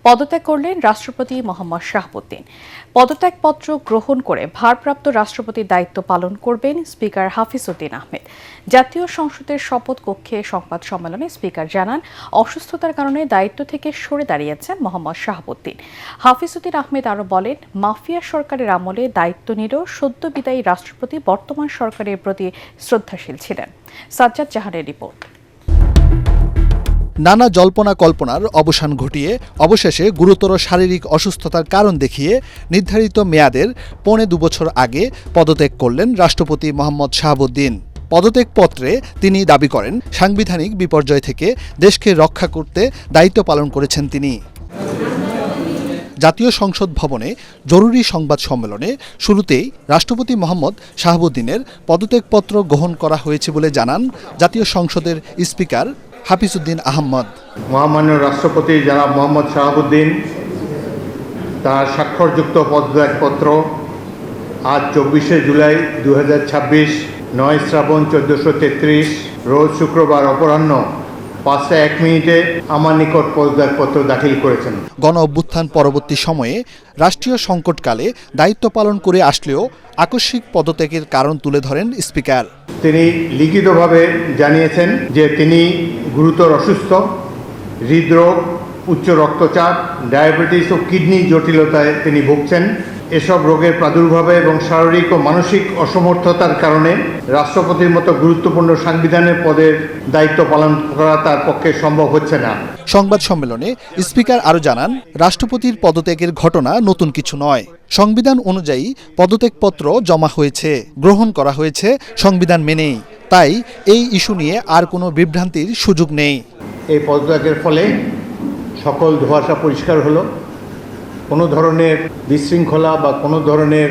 পদত্যাগ করলেন রাষ্ট্রপতি মোহাম্মদ শাহাবুদ্দিন। পদত্যাগপত্র গ্রহণ করে ভারপ্রাপ্ত রাষ্ট্রপতির দায়িত্ব পালন করবেন স্পিকার হাফিজ উদ্দিন আহমেদ। জাতীয় সংসদের শপথ কক্ষে সংবাদ সম্মেলনে স্পিকার জানান, অসুস্থতার কারণে দায়িত্ব থেকে সরে দাঁড়িয়েছেন মোহাম্মদ শাহাবুদ্দিন। হাফিজ উদ্দিন আহমেদ আরও বলেন, মাফিয়া সরকারের আমলে দায়িত্ব নিলেও সদ্য বিদায়ী রাষ্ট্রপতি বর্তমান সরকারের প্রতি শ্রদ্ধাশীল ছিলেন। সাজ্জাদ জাহানের রিপোর্ট। নানা জল্পনা কল্পনার অবসান ঘটিয়ে অবশেষে গুরুতর শারীরিক অসুস্থতার কারণ দেখিয়ে নির্ধারিত মেয়াদের 2.25 বছর আগে পদত্যাগ করলেন রাষ্ট্রপতি মোহাম্মদ শাহাবুদ্দিন। পদত্যাগপত্রে তিনি দাবি করেন, সাংবিধানিক বিপর্যয় থেকে দেশকে রক্ষা করতে দায়িত্ব পালন করেছেন তিনি। জাতীয় সংসদ ভবনে জরুরি সংবাদ সম্মেলনে শুরুতেই রাষ্ট্রপতি মোহাম্মদ শাহাবুদ্দিনের পদত্যাগপত্র গ্রহণ করা হয়েছে বলে জানান জাতীয় সংসদের স্পিকার হাফিজ উদ্দিন আহমদ। মহামান্য রাষ্ট্রপতি জনাব মোহাম্মদ শাহাবুদ্দিন তার স্বাক্ষরযুক্ত পদত্যাগপত্র আজ 24শে জুলাই 2026 9 শ্রাবণ 1433 রোজ শুক্রবার অপরাহ্ন 5:01 আমার নিকট পদত্যাগপত্র দাখিল করেছেন। গণ অভ্যুত্থান পরবর্তী সময়ে রাষ্ট্রীয় সংকটকালে দায়িত্ব পালন করে আসলেও আকস্মিক পদত্যাগের কারণ তুলে ধরেন স্পিকার। তিনি লিখিতভাবে জানিয়েছেন যে তিনি গুরুতর অসুস্থ, হৃদরোগ, উচ্চ রক্তচাপ, ডায়াবেটিস ও কিডনি জটিলতায় তিনি ভুগছেন। এসব রোগের প্রাদুর্ভাবে এবং শারীরিক ও মানসিক অসমর্থতার কারণে রাষ্ট্রপতির মতো গুরুত্বপূর্ণ সাংবিধানিক পদের দায়িত্ব পালন করা তার পক্ষে সম্ভব হচ্ছে না। সংবাদ সম্মেলনে স্পিকার আরও জানান, রাষ্ট্রপতির পদত্যাগের ঘটনা নতুন কিছু নয়। সংবিধান অনুযায়ী পদত্যাগপত্র জমা হয়েছে, গ্রহণ করা হয়েছে সংবিধান মেনেই। তাই এই ইস্যু নিয়ে আর কোনো বিভ্রান্তির সুযোগ নেই। এই পদত্যাগের ফলে সকল ধোঁয়াশা পরিষ্কার হলো। কোনো ধরনের বিশৃঙ্খলা বা কোনো ধরনের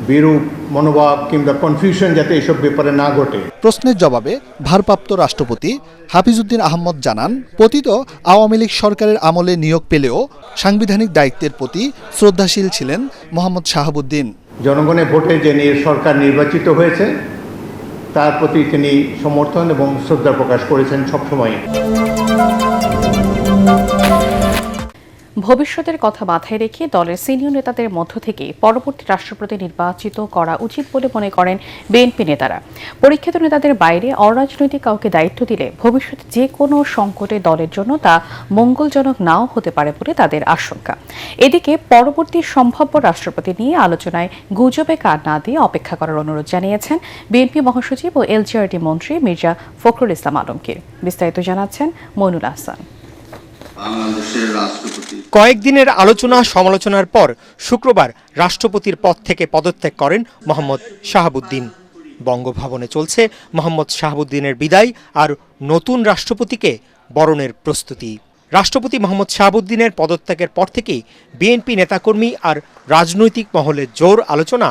বিরূপ মনোভাব কিংবা কনফিউশন যাতে এসব ব্যাপারে না ঘটে। প্রশ্নের জবাবে ভারপ্রাপ্ত রাষ্ট্রপতি হাফিজ উদ্দিন আহমদ জানান, পতিত আওয়ামী লীগ সরকারের আমলে নিয়োগ পেলেও সাংবিধানিক দায়িত্বের প্রতি শ্রদ্ধাশীল ছিলেন মোহাম্মদ শাহাবুদ্দিন। জনগণের ভোটে যে সরকার নির্বাচিত হয়েছে তার প্রতি তিনি সমর্থন এবং শ্রদ্ধা প্রকাশ করেছেন সবসময়। ভবিষ্যতের কথা মাথায় রেখে দলের সিনিয়র নেতাদের মধ্য থেকে পরবর্তী রাষ্ট্রপতি নির্বাচিত করা উচিত বলে মনে করেন বিএনপি নেতারা। পরীক্ষিত নেতাদের বাইরে অরাজনৈতিক কাউকে দায়িত্ব দিলে ভবিষ্যতে যে কোনো সংকটে দলের জন্য তা মঙ্গলজনক নাও হতে পারে বলে তাদের আশঙ্কা। এদিকে পরবর্তী সম্ভাব্য রাষ্ট্রপতি নিয়ে আলোচনায় গুজবে কান না দিয়ে অপেক্ষা করার অনুরোধ জানিয়েছেন বিএনপি মহাসচিব ও এলজিআরডি মন্ত্রী মির্জা ফখরুল ইসলাম আলমগীর। বিস্তারিত জানাচ্ছেন মইনুল আহসান। কয়েকদিনের আলোচনা সমালোচনার পর শুক্রবার রাষ্ট্রপতির পদ থেকে পদত্যাগ করেন মোহাম্মদ শাহাবুদ্দিন। বঙ্গভবনে চলছে মোহাম্মদ শাহাবুদ্দিনের বিদায় আর নতুন রাষ্ট্রপতিকে বরণের প্রস্তুতি। রাষ্ট্রপতি মোহাম্মদ শাহাবুদ্দিনের পদত্যাগের পর থেকেই বিএনপি নেতাকর্মী আর রাজনৈতিক মহলে জোর আলোচনা,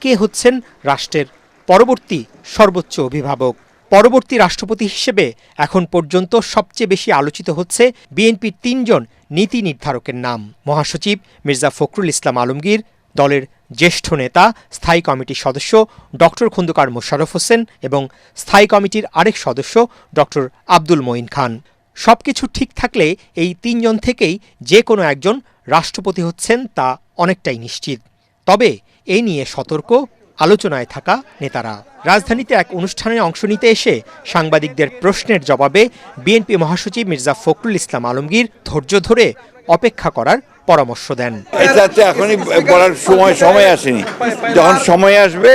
কে হচ্ছেন রাষ্ট্রের পরবর্তী সর্বোচ্চ অভিভাবক। পরবর্তী রাষ্ট্রপতি হিসেবে এখন পর্যন্ত সবচেয়ে বেশি আলোচিত হচ্ছে বিএনপির 3 জন নীতি নির্ধারকের নাম। মহাসচিব মির্জা ফখরুল ইসলাম আলমগীর, দলের জ্যেষ্ঠ নেতা স্থায়ী কমিটির সদস্য ডক্টর খন্দকার মোশাররফ হোসেন এবং স্থায়ী কমিটির আরেক সদস্য ডক্টর আব্দুল মঈন খান। সবকিছু ঠিক থাকলে এই 3 জন থেকেই যে কোনো একজন রাষ্ট্রপতি হচ্ছেন তা অনেকটাই নিশ্চিত। তবে এই নিয়ে সতর্ক আলোচনায় থাকা নেতারা। রাজধানীতে এক অনুষ্ঠানে অংশ নিতে এসে সাংবাদিকদের প্রশ্নের জবাবে বিএনপি মহাসচিব মির্জা ফখরুল ইসলাম আলমগীর ধৈর্য ধরে অপেক্ষা করার পরামর্শ দেন। এটা এখনই বলার সময় আসেনি, যখন সময় আসবে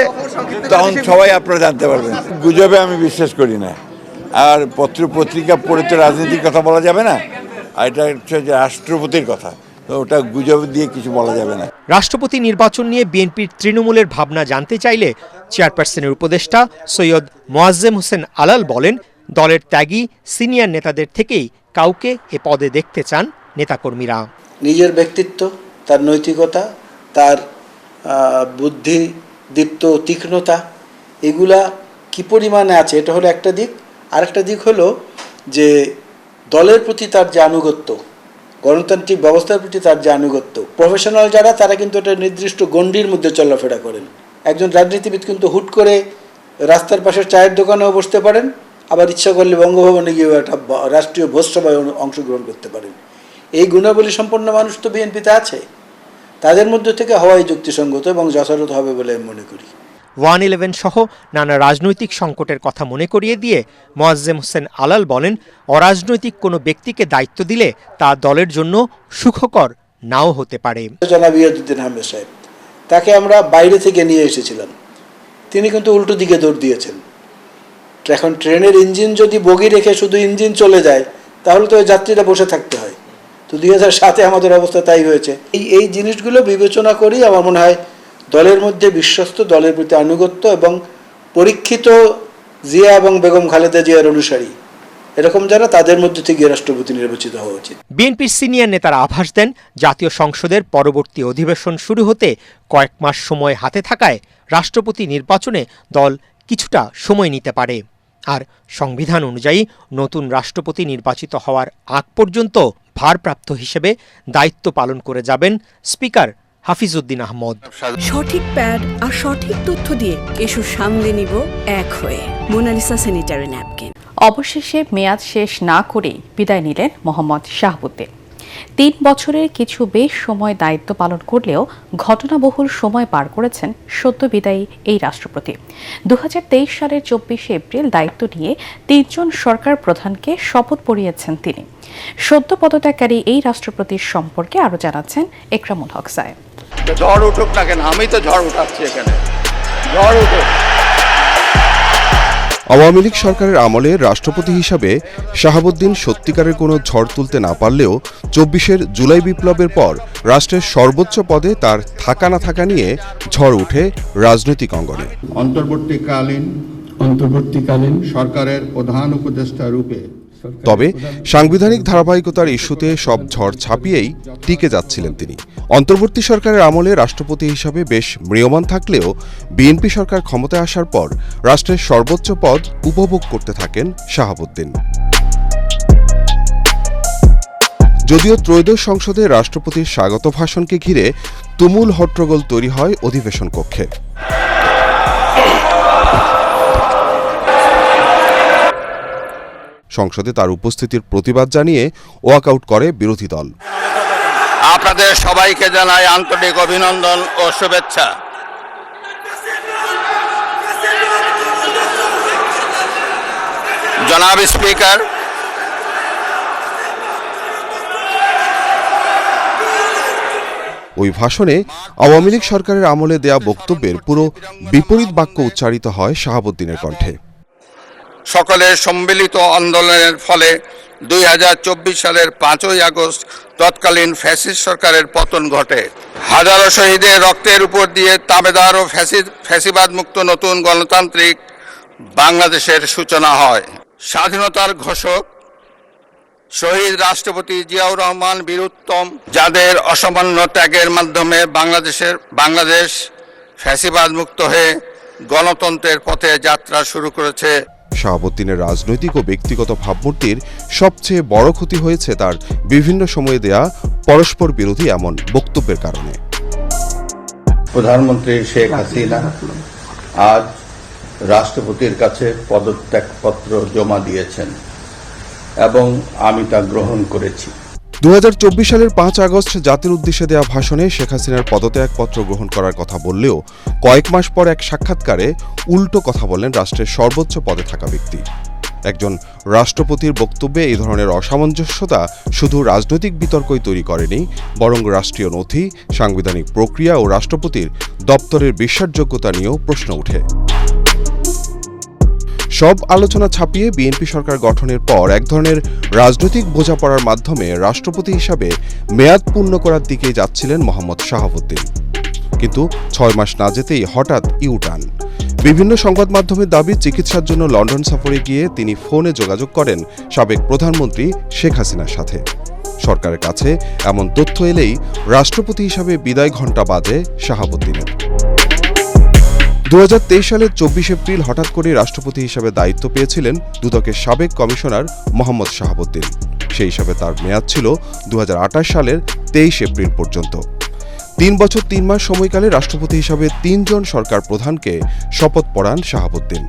তখন সবাই আপনারা জানতে পারবেন। গুজবে আমি বিশ্বাস করি না, আর পত্র পত্রিকা পড়ে তো রাজনীতির কথা বলা যাবে না, আর এটা হচ্ছে যে রাষ্ট্রপতির কথা, ওটা গুজব দিয়ে কিছু বলা যাবে না। রাষ্ট্রপতি নির্বাচন নিয়ে বিএনপির তৃণমূলের ভাবনা জানতে চাইলে চেয়ারপারসনের উপদেষ্টা সৈয়দ মোয়াজ্জেম হোসেন আলাল বলেন, দলের ত্যাগী সিনিয়র নেতাদের থেকেই কাউকে এ পদে দেখতে চান নেতাকর্মীরা। নিজের ব্যক্তিত্ব, তার নৈতিকতা, তার বুদ্ধিদীপ্ত তীক্ষ্ণতা, এগুলা কি পরিমাণে আছে এটা হলো একটা দিক। আরেকটা দিক হলো যে দলের প্রতি তার যে আনুগত্য, গণতান্ত্রিক ব্যবস্থার প্রতি তার যে আনুগত্য। প্রফেশনাল যারা, তারা কিন্তু একটা নির্দিষ্ট গণ্ডির মধ্যে চলাফেরা করেন। একজন রাজনীতিবিদ কিন্তু হুট করে রাস্তার পাশে চায়ের দোকানেও বসতে পারেন, আবার ইচ্ছা করলে বঙ্গভবনে গিয়ে একটা রাষ্ট্রীয় ভোজসভায় অংশগ্রহণ করতে পারেন। এই গুণাবলী সম্পন্ন মানুষ তো বিএনপিতে আছে, তাদের মধ্যে থেকে হওয়াই যুক্তিসঙ্গত এবং যথাযথ হবে বলে আমি মনে করি। 111 সহ নানা রাজনৈতিক সংকটের কথা মনে করিয়ে দিয়ে মোয়াজ্জেম হোসেন আলাল বলেন, অরাজনৈতিক কোনো ব্যক্তিকে দায়িত্ব দিলে তা দলের জন্য সুখকর নাও হতে পারে। জনাব ইয়াজউদ্দিন আহমেদ সাহেব, তাকে আমরা বাইরে থেকে নিয়ে এসেছিলাম, তিনি কিন্তু উল্টো দিকে দৌড় দিয়েছেন। এখন ট্রেনের ইঞ্জিন যদি বগি রেখে শুধু ইঞ্জিন চলে যায় তাহলে তো যাত্রীরা বসে থাকতে হয়। তো 2007-এ আমাদের অবস্থা তাই হয়েছে। এই জিনিসগুলো বিবেচনা করি আমার মনে হয় দলের মধ্যে বিশ্বস্ত, দলের প্রতি আনুগত্য এবং পরীক্ষিত জিয়া এবং বেগম খালেদা জিয়ার অনুসারী এরকম যারা, তাদের মধ্যে থেকে রাষ্ট্রপতি নির্বাচিত হওয়া উচিত। বিএনপির সিনিয়র নেতারা আভাস দেন, জাতীয় সংসদের পরবর্তী অধিবেশন শুরু হতে কয়েক মাস সময় হাতে থাকায় রাষ্ট্রপতি নির্বাচনে দল কিছুটা সময় নিতে পারে। আর সংবিধান অনুযায়ী নতুন রাষ্ট্রপতি নির্বাচিত হওয়ার আগ পর্যন্ত ভারপ্রাপ্ত হিসেবে দায়িত্ব পালন করে যাবেন স্পিকার হাফিজউদ্দিন আহমদ। সঠিক প্যাড আর সঠিক তথ্য দিয়ে এসব সামলে নিব এক হয়ে। Monalisa sanitary napkin. অবশেষে মেয়াদ শেষ না করেই বিদায় নিলেন মোহাম্মদ শাহাবুদ্দিন। 3 বছরের কিছু বেশ সময় দায়িত্ব পালন করলেও ঘটনাবহুল সময় পার করেছেন সদ্য বিদায়ী এই রাষ্ট্রপতি। 2023 সালের 24শে এপ্রিল দায়িত্ব নিয়ে 3 জন সরকার প্রধানকে শপথ পড়িয়েছেন তিনি। সদ্য পদত্যাগকারী এই রাষ্ট্রপতির সম্পর্কে আরও জানাচ্ছেন একরামুল হক সাহেব। ঝড় উঠুক না কেন, আমি তো ঝড় উঠাচ্ছি এখানে, ঝড় উঠুক। আওয়ামী লীগ সরকারের আমলে রাষ্ট্রপতি হিসাবে শাহাবুদ্দিন সত্যিকারের কোনো ঝড় তুলতে না পারলেও 24-এর জুলাই বিপ্লবের পর রাষ্ট্রের সর্বোচ্চ পদে তার থাকা না থাকা নিয়ে ঝড় উঠে রাজনৈতিক অঙ্গনে। অন্তর্বর্তীকালীন সরকারের প্রধান উপদেষ্টা রূপে তবে সাংবিধানিক ধারাবাহিকতার ইস্যুতে সব ঝড় ছাপিয়েই টিকে যাচ্ছিলেন তিনি। অন্তর্বর্তী সরকারের আমলে রাষ্ট্রপতি হিসাবে বেশ ম্রিয়মাণ থাকলেও বিএনপি সরকার ক্ষমতায় আসার পর রাষ্ট্রের সর্বোচ্চ পদ উপভোগ করতে থাকেন শাহাবুদ্দিন। যদিও ত্রয়োদশ সংসদে রাষ্ট্রপতির স্বাগত ভাষণকে ঘিরে তুমুল হট্টগোল তৈরি হয় অধিবেশন কক্ষে। সংসদে তার উপস্থিতির প্রতিবাদ জানিয়ে ওয়াকআউট করে বিরোধী দল। আপনাদের সবাইকে জানাই আন্তরিক অভিনন্দন ও শুভেচ্ছা। জনাব স্পিকার, ওই ভাষণে আওয়ামী লীগ সরকারের আমলে দেয়া বক্তব্যের পুরো বিপরীত বাক্য উচ্চারিত হয় শাহাবুদ্দিনের কণ্ঠে। সকলের সম্মিলিত আন্দোলনের ফলে 2024 সালের 5ই আগস্ট তৎকালীন ফ্যাসিস্ট সরকারের পতন ঘটে। হাজারো শহীদের রক্তের উপর দিয়ে তাবেদার ও ফ্যাসিবাদ মুক্ত নতুন গণতান্ত্রিক বাংলাদেশের সূচনা হয়। স্বাধীনতার ঘোষক শহীদ রাষ্ট্রপতি জিয়াউর রহমান বীরুত্তম, যাদের অসামান্য ত্যাগের মাধ্যমে বাংলাদেশ ফ্যাসিবাদ মুক্ত হয়ে গণতন্ত্রের পথে যাত্রা শুরু করেছে। শাহাবুদ্দিনের রাজনৈতিক ও ব্যক্তিগত ভাবমূর্তির সবচেয়ে বড় ক্ষতি হয়েছে তার বিভিন্ন সময়ে দেয়া পরস্পর বিরোধী এমন বক্তব্যের কারণে। প্রধানমন্ত্রী শেখ হাসিনা আজ রাষ্ট্রপতির কাছে পদত্যাগপত্র জমা দিয়েছেন এবং আমি তা গ্রহণ করেছি। 2024 সালের 5 আগস্ট জাতির উদ্দেশ্যে দেয়া ভাষণে শেখ হাসিনার পদত্যাগপত্র গ্রহণ করার কথা বললেও কয়েক মাস পর এক সাক্ষাৎকারে উল্টো কথা বললেন রাষ্ট্রের সর্বোচ্চ পদে থাকা ব্যক্তি। একজন রাষ্ট্রপতির বক্তব্যে এই ধরনের অসামঞ্জস্যতা শুধু রাজনৈতিক বিতর্কই তৈরি করেনি, বরং রাষ্ট্রীয় নথি, সাংবিধানিক প্রক্রিয়া ও রাষ্ট্রপতির দপ্তরের বিশ্বাসযোগ্যতা নিয়েও প্রশ্ন ওঠে। সব আলোচনা ছাপিয়ে বিএনপি সরকার গঠনের পর এক ধরনের রাজনৈতিক বোঝাপড়ার মাধ্যমে রাষ্ট্রপতি হিসাবে মেয়াদ পূর্ণ করার দিকেই যাচ্ছিলেন মোহাম্মদ শাহাবুদ্দিন। কিন্তু 6 মাস না যেতেই হঠাৎ ইউটার্ন। বিভিন্ন সংবাদ মাধ্যমের দাবি, চিকিৎসার জন্য লন্ডন সফরে গিয়ে তিনি ফোনে যোগাযোগ করেন সাবেক প্রধানমন্ত্রী শেখ হাসিনার সাথে। সরকারের কাছে এমন তথ্য এলেই রাষ্ট্রপতি হিসাবে বিদায় ঘণ্টা বাজে শাহাবুদ্দিনের। 2023 সালের 24 এপ্রিল হঠাৎ করে রাষ্ট্রপতি হিসাবে দায়িত্ব পেয়েছিলেন দুদকের সাবেক কমিশনার মোহাম্মদ শাহাবুদ্দিন। সেই হিসাবে তার মেয়াদ ছিল 2028 সালের 23 এপ্রিল পর্যন্ত। 3 বছর 3 মাস সময়কালে রাষ্ট্রপতি হিসাবে 3 জন সরকার প্রধানকে শপথ পড়ান শাহাবুদ্দিন।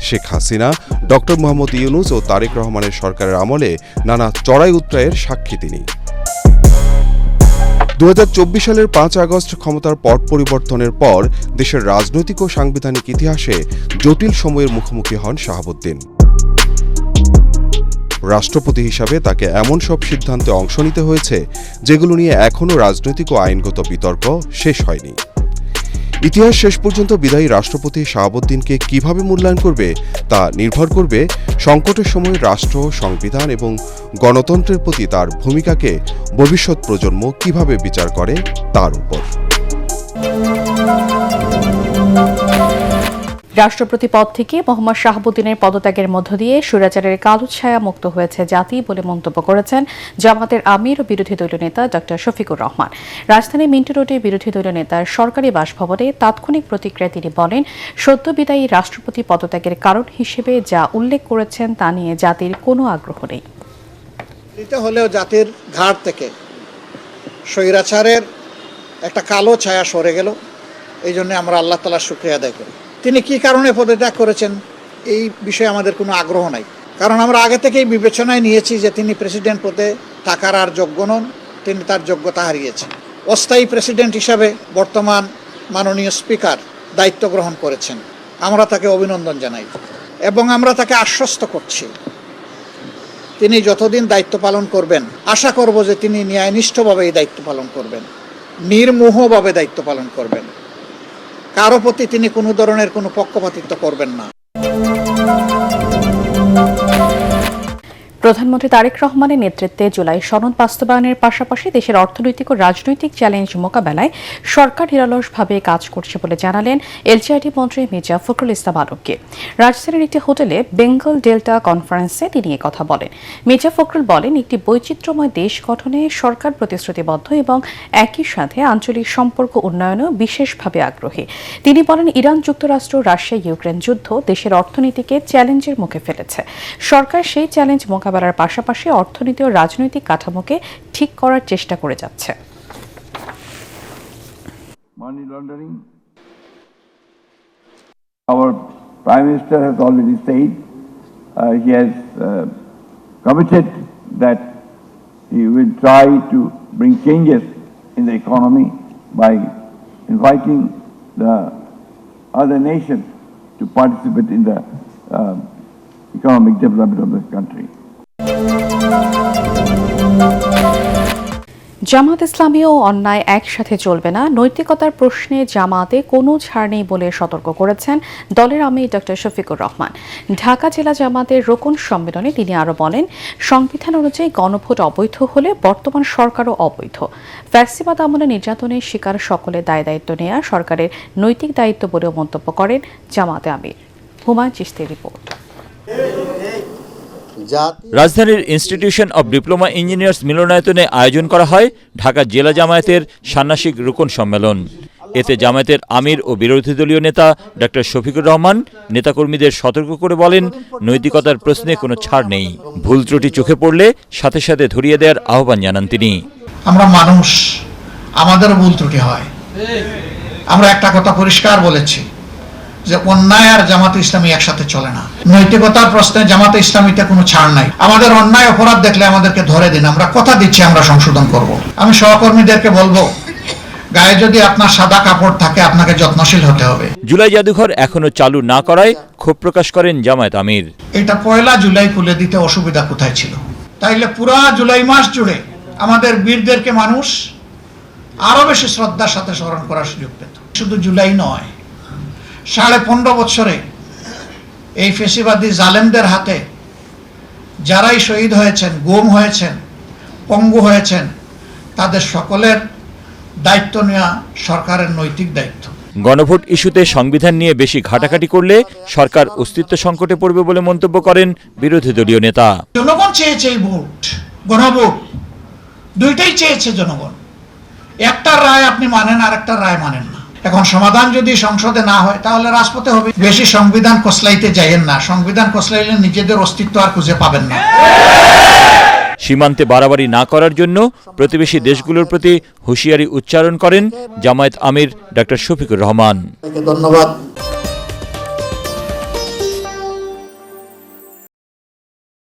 শেখ হাসিনা, ডক্টর মোহাম্মদ ইউনূস ও তারেক রহমানের সরকারের আমলে নানা চড়াই উৎরাইয়ের সাক্ষী তিনি। 2024 সালের 5 আগস্ট ক্ষমতার পট পরিবর্তনের পর দেশের রাজনৈতিক ও সাংবিধানিক ইতিহাসে জটিল সময়ের মুখোমুখি হন শাহাবুদ্দিন। রাষ্ট্রপতি হিসাবে তাকে এমন সব সিদ্ধান্তে অংশ নিতে হয়েছে যেগুলো নিয়ে এখনও রাজনৈতিক ও আইনগত বিতর্ক শেষ হয়নি। ইতিহাস শেষ পর্যন্ত বিদায়ী রাষ্ট্রপতি শাহাবুদ্দিনকে কিভাবে মূল্যায়ন করবে তা নির্ভর করবে সংকটের সময় রাষ্ট্র, সংবিধান এবং গণতন্ত্রের প্রতি তার ভূমিকাকে ভবিষ্যৎ প্রজন্ম কিভাবে বিচার করে তার উপর। রাষ্ট্রপতি পদ থেকে মোহাম্মদ শাহাবুদ্দিনের পদত্যাগের মধ্য দিয়ে স্বৈরাচারের কালো ছায়া মুক্ত হয়েছে জাতি বলে মন্তব্য করেছেন জামাতের আমির ও বিরোধী দলীয় নেতা ডক্টর শফিকুর রহমান। রাজধানী মিন্টো রোডে বিরোধী দলীয় নেতার সরকারি বাসভবনে তাৎক্ষণিক প্রতিক্রিয়ায় তিনি বলেন, সদ্য বিদায়ী রাষ্ট্রপতি পদত্যাগের কারণ হিসেবে যা উল্লেখ করেছেন তা নিয়ে জাতির কোনো আগ্রহ নেই। হলেও জাতির ঘাট থেকে স্বৈরাচারের একটা কালো ছায়া সরে গেল, এই জন্য আমরা আল্লাহ তাআলার শুকরিয়া আদায় করি। তিনি কি কারণে পদত্যাগ করেছেন এই বিষয়ে আমাদের কোনো আগ্রহ নাই, কারণ আমরা আগে থেকেই বিবেচনায় নিয়েছি যে তিনি প্রেসিডেন্ট পদে থাকার আর যোগ্য নন, তিনি তার যোগ্যতা হারিয়েছেন। অস্থায়ী প্রেসিডেন্ট হিসাবে বর্তমান মাননীয় স্পিকার দায়িত্ব গ্রহণ করেছেন, আমরা তাকে অভিনন্দন জানাই এবং আমরা তাকে আশ্বস্ত করছি তিনি যতদিন দায়িত্ব পালন করবেন, আশা করব যে তিনি ন্যায়নিষ্ঠভাবে এই দায়িত্ব পালন করবেন, নির্মোহভাবে দায়িত্ব পালন করবেন, কারো প্রতি তিনি কোনো ধরনের কোনো পক্ষপাতিত্ব করবেন না। প্রধানমন্ত্রী তারেক রহমানের নেতৃত্বে জুলাই সনদ বাস্তবায়নের পাশাপাশি দেশের অর্থনৈতিক ও রাজনৈতিক চ্যালেঞ্জ মোকাবেলায় সরকার নিরলসভাবে কাজ করছে বলে জানালেন এলজিআইডি মন্ত্রী মির্জা ফখরুল ইসলাম আলমগীর। রাজধানীর একটি হোটেলে বেঙ্গল ডেল্টা কনফারেন্সে তিনি কথা বলেন। মির্জা ফখরুল বলেন, একটি বৈচিত্র্যময় দেশ গঠনে সরকার প্রতিশ্রুতিবদ্ধ এবং একই সাথে আঞ্চলিক সম্পর্ক উন্নয়নেও বিশেষভাবে আগ্রহী। তিনি বলেন, ইরান, যুক্তরাষ্ট্র, রাশিয়া, ইউক্রেন যুদ্ধ দেশের অর্থনীতিকে চ্যালেঞ্জের মুখে ফেলেছে। সরকার সেই চ্যালেঞ্জ মোকাবেলার পাশাপাশি অর্থনীতি ও রাজনৈতিক কাঠামোকে ঠিক করার চেষ্টা করে যাচ্ছে। Money laundering. Our Prime Minister has already said he has committed that he will try to bring changes in the economy by inviting the other nations to participate in the economic development of the country. জামাত ইসলামীও অন্যায় একসাথে চলবে না, নৈতিকতার প্রশ্নে জামাতে কোনো ছাড় নেই বলে সতর্ক করেছেন দলের আমির ডক্টর শফিকুর রহমান। ঢাকা জেলা জামাতের রোকন সম্মেলনে তিনি আরও বলেন, সংবিধান অনুযায়ী গণভোট অবৈধ হলে বর্তমান সরকারও অবৈধ। ফ্যাসিবাদ আমলে নির্যাতনের শিকার সকলের দায়-দায়িত্ব নেওয়া সরকারের নৈতিক দায়িত্ব বলেও মন্তব্য করেন জামাতে আমির। হুমায়ুন চিশতির রিপোর্ট। রাজধানীর ইনস্টিটিউশন অব ডিপ্লোমা ইঞ্জিনিয়ার্স মিলনায়তনে আয়োজন করা হয় ঢাকা জেলা জামায়াতের ষান্মাসিক রোকন সম্মেলন। এতে জামায়াতের আমির ও বিরোধী দলীয় নেতা ডক্টর শফিকুর রহমান নেতাকর্মীদের সতর্ক করে বলেন, নৈতিকতার প্রশ্নে কোনো ছাড় নেই, ভুল ত্রুটি চোখে পড়লে সাথে সাথে ধরিয়ে দেওয়ার আহ্বান জানান তিনি। আমরা মানুষ, আমাদের ভুল ত্রুটি হয়। আমরা একটা কথা পরিষ্কার বলেছি যে অন্যায় আর জামাতে ইসলামী একসাথে চলে না। নৈতিকতার প্রশ্নে জামাতে ইসলামীতে কোনো ছাড় নাই। আমাদের অন্যায় অপরাধ দেখলে আমাদেরকে ধরে দিন, আমরা কথা দিচ্ছি আমরা সংশোধন করব। আমি সহকর্মীদেরকে বলবো, গায়ে যদি আপনার সাদা কাপড় থাকে আপনাকে যত্নশীল হতে হবে। জুলাই জাদুঘর এখনো চালু না করায় ক্ষোভ প্রকাশ করেন জামায়াত আমির। এটা 1 জুলাই খুলে দিতে অসুবিধা কোথায় ছিল? তাইলে পুরা জুলাই মাস জুড়ে আমাদের বীরদেরকে মানুষ আরো বেশি শ্রদ্ধার সাথে স্মরণ করার সুযোগ পেত। শুধু জুলাই নয়, 15.5 বছরে এই ফেসিবাদী জালেমদের হাতে যারাই শহীদ হয়েছেন, গুম হয়েছেন, পঙ্গু হয়েছেন, তাদের সকলের দায়িত্ব নেওয়া সরকারের নৈতিক দায়িত্ব। গণভোট ইস্যুতে সংবিধান নিয়ে বেশি ঘাটাঘাটি করলে সরকার অস্তিত্ব সংকটে পড়বে বলে মন্তব্য করেন বিরোধী দলীয় নেতা। জনগণ চেয়েছে এই ভোট, গণভোট, দুইটাই চেয়েছে জনগণ। একটা রায় আপনি মানেন আর একটা রায় মানেন না। এখন সমাধান যদি সংসদে না হয় তাহলে রাজপথে হবে। বেশি সংবিধান কসলাইতে যাইয়েন না, সংবিধান কসলাইলে নিজেদের অস্তিত্ব আর খুঁজে পাবেন না। সীমান্তে বাড়াবাড়ি না করার জন্য প্রতিবেশী দেশগুলোর প্রতি হুঁশিয়ারি উচ্চারণ করেন জামায়াত আমির ডক্টর শফিকুর রহমান। ধন্যবাদ।